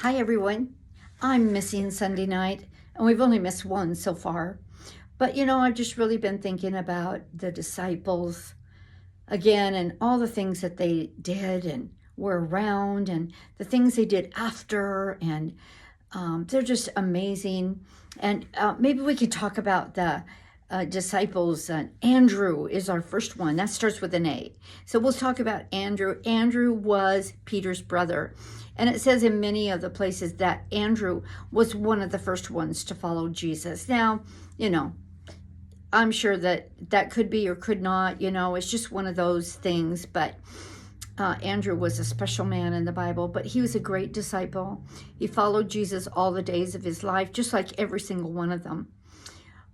Hi, everyone. I'm missing Sunday night, and we've only missed one so far. But I've just really been thinking about the disciples again and all the things that they did and were around and the things they did after. And they're just amazing. And maybe we could talk about the disciples. Andrew is our first one. That starts with an A. So we'll talk about Andrew. Andrew was Peter's brother. And it says in many of the places that Andrew was one of the first ones to follow Jesus. Now, I'm sure that could be or could not. It's just one of those things. But Andrew was a special man in the Bible, but he was a great disciple. He followed Jesus all the days of his life, just like every single one of them.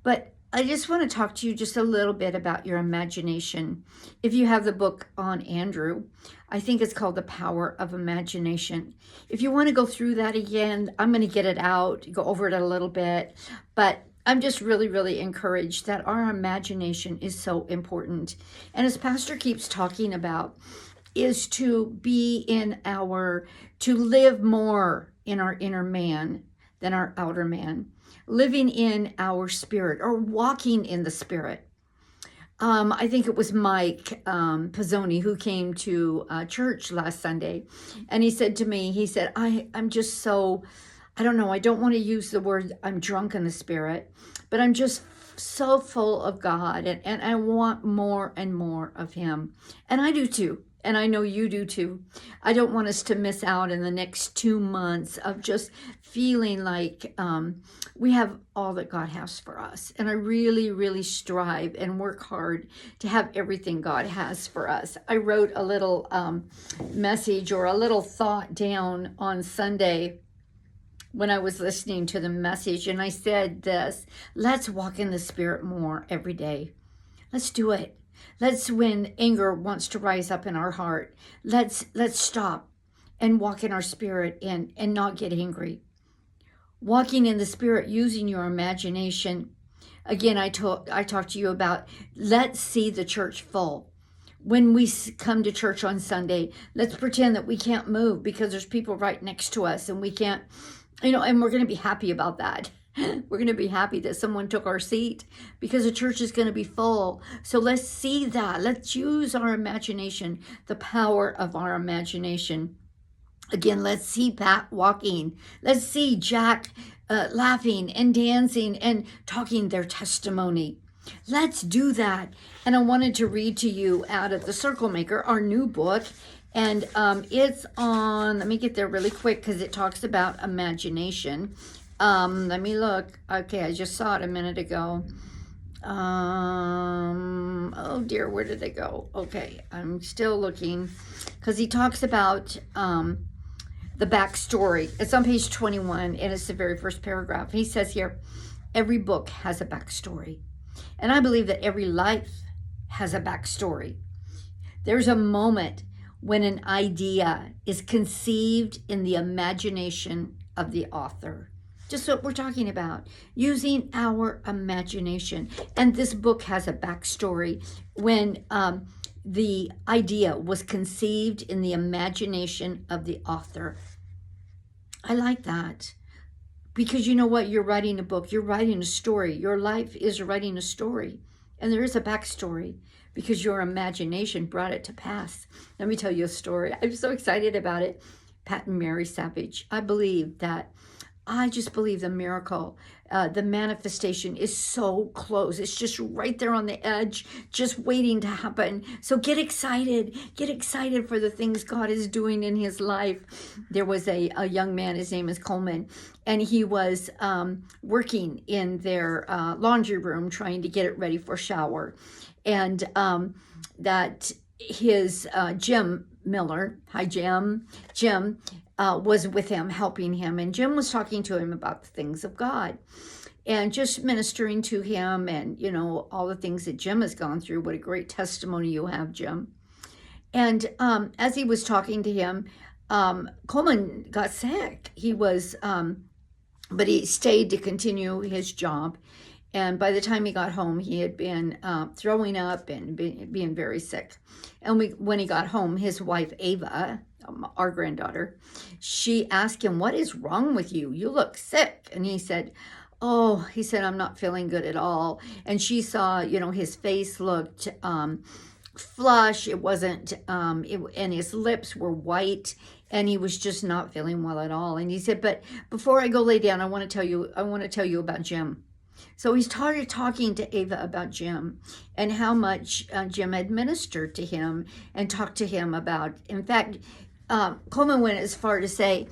But I just want to talk to you just a little bit about your imagination. If you have the book on Andrew, I think it's called The Power of Imagination. If you want to go through that again, I'm going to get it out, go over it a little bit, but I'm just really, really encouraged that our imagination is so important. And as Pastor keeps talking about, is to live more in our inner man than our outer man, living in our spirit or walking in the spirit. I think it was Mike Pizzoni who came to church last Sunday, and he said to me, I'm just so, I don't know, I don't want to use the word I'm drunk in the spirit, but I'm just so full of God, and I want more and more of him. And I do too. And I know you do too. I don't want us to miss out in the next 2 months of just feeling like we have all that God has for us. And I really, really strive and work hard to have everything God has for us. I wrote a little message or a little thought down on Sunday when I was listening to the message. And I said this: let's walk in the Spirit more every day. Let's do it. When anger wants to rise up in our heart, let's stop and walk in our spirit and not get angry. Walking in the Spirit, using your imagination. Again, I talked to you about, let's see the church full. When we come to church on Sunday, let's pretend that we can't move because there's people right next to us and we can't, and we're going to be happy about that. We're going to be happy that someone took our seat because the church is going to be full. So let's see that. Let's use our imagination, the power of our imagination. Again, let's see Pat walking. Let's see Jack laughing and dancing and talking their testimony. Let's do that. And I wanted to read to you out of The Circle Maker, our new book. And it's on, let me get there really quick because it talks about imagination. Let me look. Okay, I just saw it a minute ago. Oh dear, where did they go? Okay, I'm still looking because he talks about the backstory. It's on page 21 and it's the very first paragraph. He says here, every book has a backstory. And I believe that every life has a backstory. There's a moment when an idea is conceived in the imagination of the author. Just what we're talking about, using our imagination. And this book has a backstory when the idea was conceived in the imagination of the author. I like that. Because you know what? You're writing a book. You're writing a story. Your life is writing a story. And there is a backstory because your imagination brought it to pass. Let me tell you a story. I'm so excited about it. Pat and Mary Savage. I just believe the miracle, the manifestation is so close. It's just right there on the edge, just waiting to happen. So get excited for the things God is doing in his life. There was a young man, his name is Coleman, and he was working in their laundry room, trying to get it ready for shower. And that his Jim Miller, hi Jim, was with him, helping him. And Jim was talking to him about the things of God and just ministering to him and, all the things that Jim has gone through. What a great testimony you have, Jim. And as he was talking to him, Coleman got sick. He was, but he stayed to continue his job. And by the time he got home, he had been throwing up and being very sick. And when he got home, his wife, Ava, our granddaughter, she asked him, "What is wrong with you? You look sick." And he said, "Oh," he said, "I'm not feeling good at all." And she saw, his face looked flush. It wasn't, and his lips were white, and he was just not feeling well at all. And he said, "But before I go lay down, I want to tell you about Jim." So he started talking to Ava about Jim and how much Jim had ministered to him and talked to him about. In fact, Coleman went as far to say,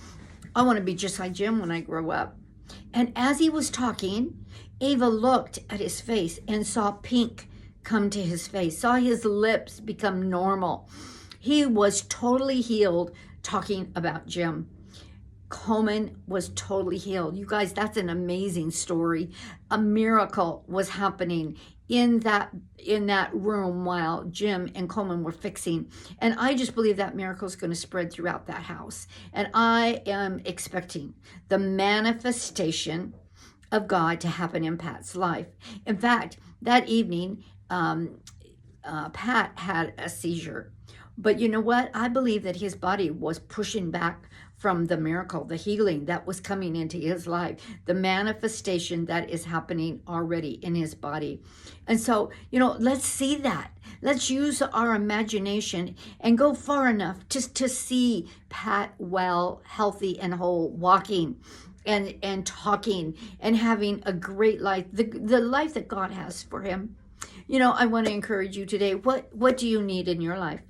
"I want to be just like Jim when I grow up." And as he was talking, Ava looked at his face and saw pink come to his face, saw his lips become normal. He was totally healed talking about Jim. Coleman was totally healed. You guys, that's an amazing story. A miracle was happening in that room while Jim and Coleman were fixing. And I just believe that miracle is going to spread throughout that house. And I am expecting the manifestation of God to happen in Pat's life. In fact, that evening, Pat had a seizure. But you know what? I believe that his body was pushing back from the miracle, the healing that was coming into his life, the manifestation that is happening already in his body. And so, let's see that. Let's use our imagination and go far enough just to see Pat well, healthy and whole, walking and talking and having a great life, the life that God has for him. I want to encourage you today. What do you need in your life?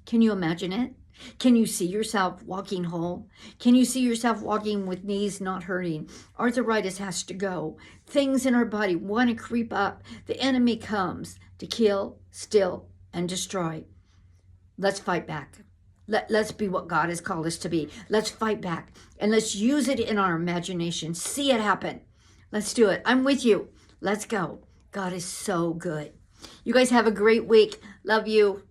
Can you imagine it? Can you see yourself walking whole? Can you see yourself walking with knees not hurting? Arthritis has to go. Things in our body want to creep up. The enemy comes to kill, steal, and destroy. Let's fight back. Let's be what God has called us to be. Let's fight back. And let's use it in our imagination. See it happen. Let's do it. I'm with you. Let's go. God is so good. You guys have a great week. Love you.